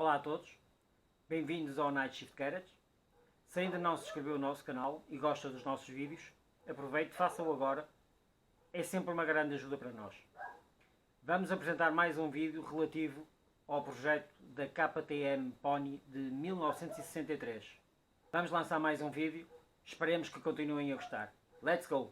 Olá a todos, bem-vindos ao Night Shift Garage. Se ainda não se inscreveu no nosso canal e gosta dos nossos vídeos, aproveite, faça-o agora, é sempre uma grande ajuda para nós. Vamos apresentar mais um vídeo relativo ao projeto da KTM Ponny de 1963. Vamos lançar mais um vídeo, esperemos que continuem a gostar. Let's go!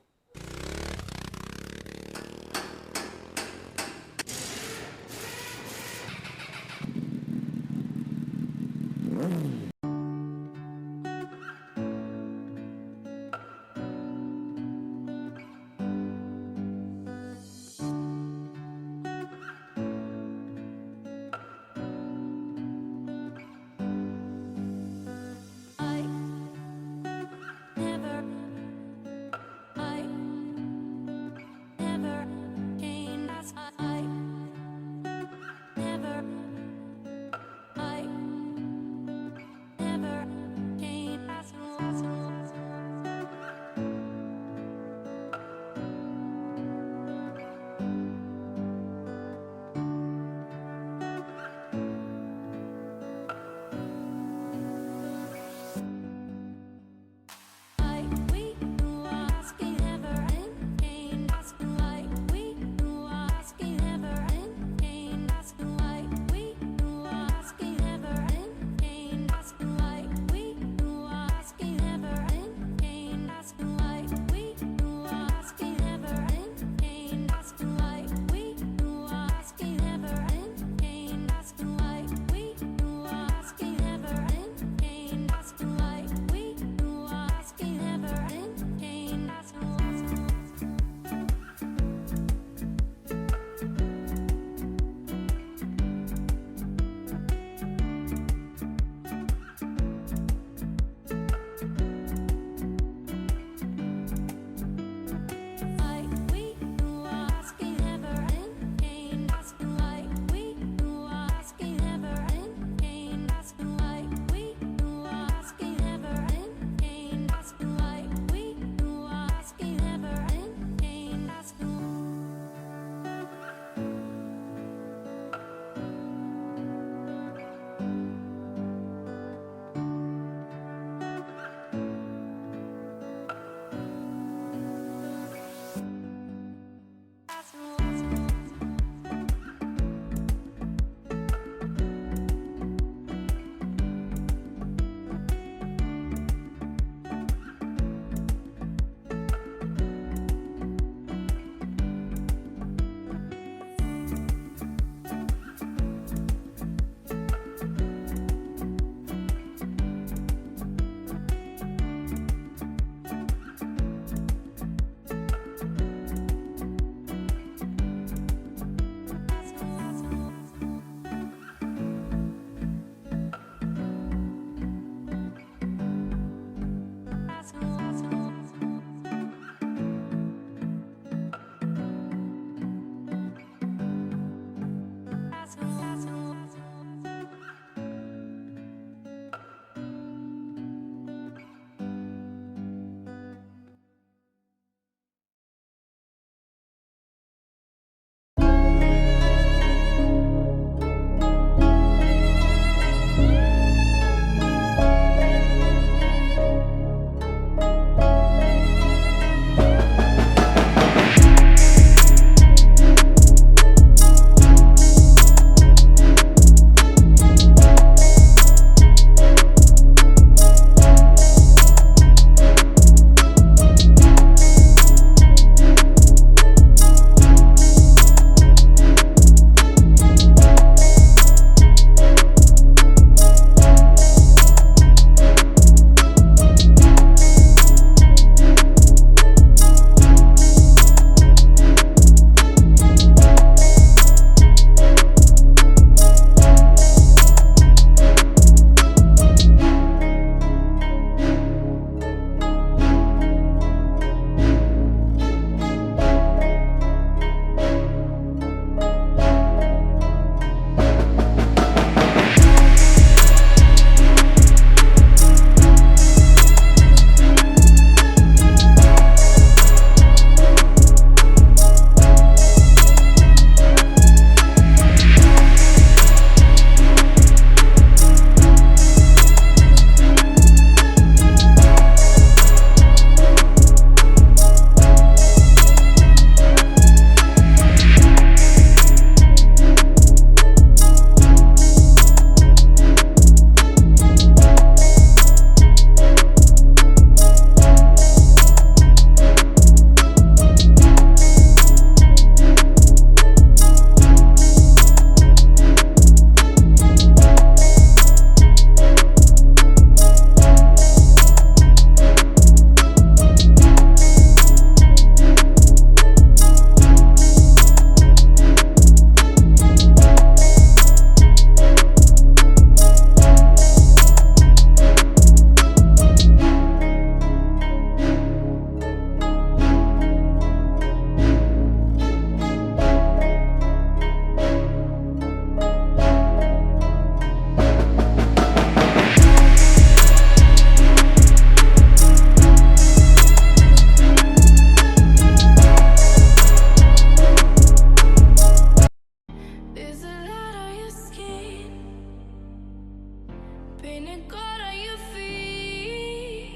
Feeling good on your feet.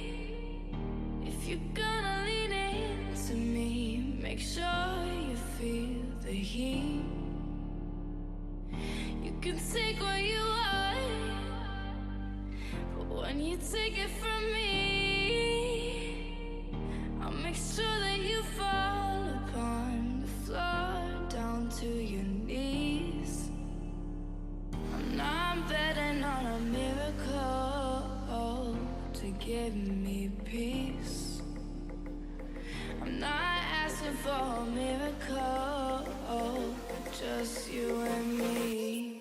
If you're gonna lean into me, make sure you feel the heat. You can take what you want, but when you take it from me, I'll make sure that you fall upon the floor down to your knees. I'm not betting on a miracle to give me peace. I'm not asking for a miracle, just you and me.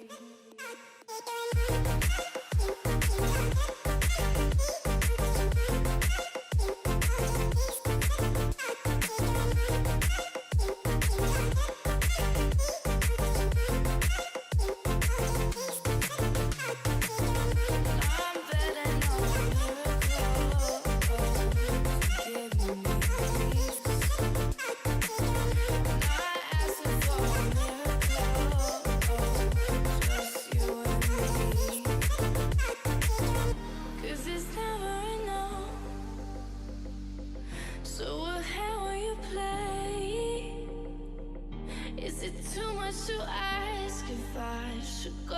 To ask if I should go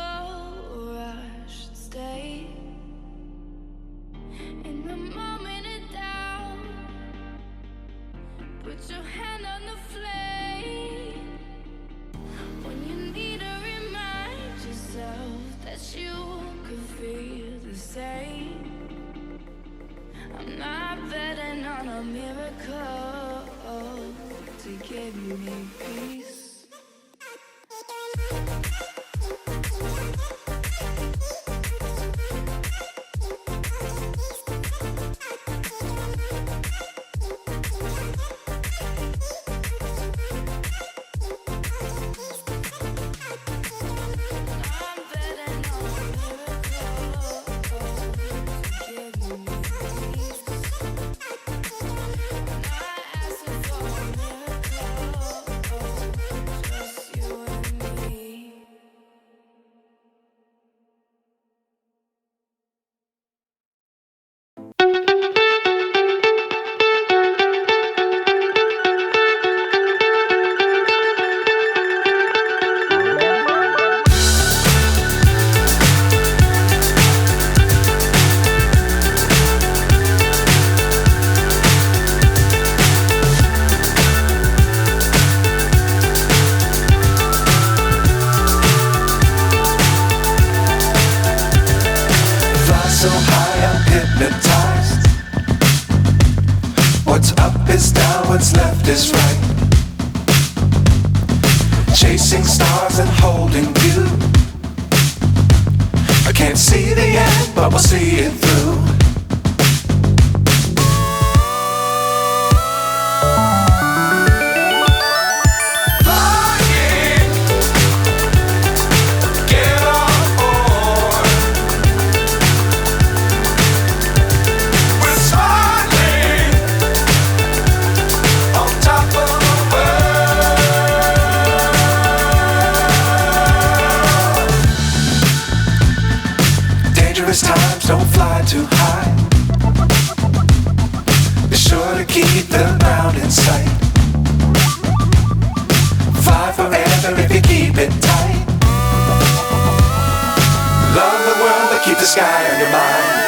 or I should stay. In the moment of doubt, put your hand on the flame. When you need to remind yourself that you could feel the same. I'm not betting on a miracle to give me peace. What's left is right. Chasing stars and holding you. I can't see the end, but we'll see it through. Times don't fly too high. Be sure to keep the ground in sight. Fly forever if you keep it tight. Love the world but keep the sky on your mind.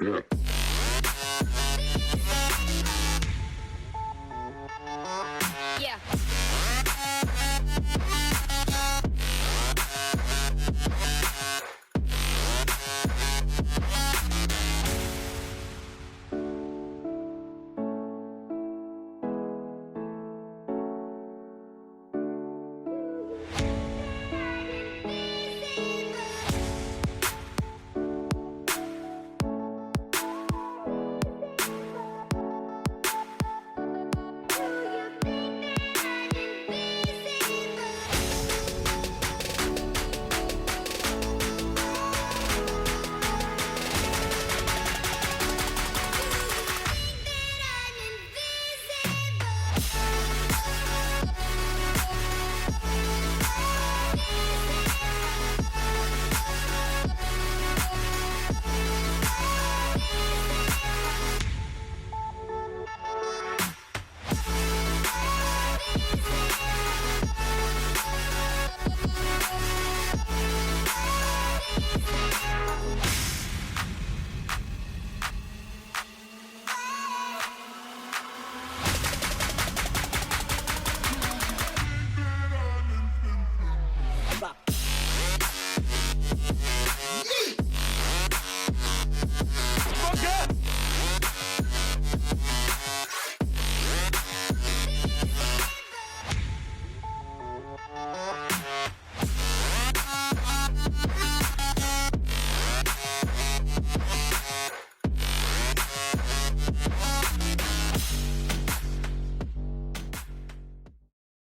Yeah.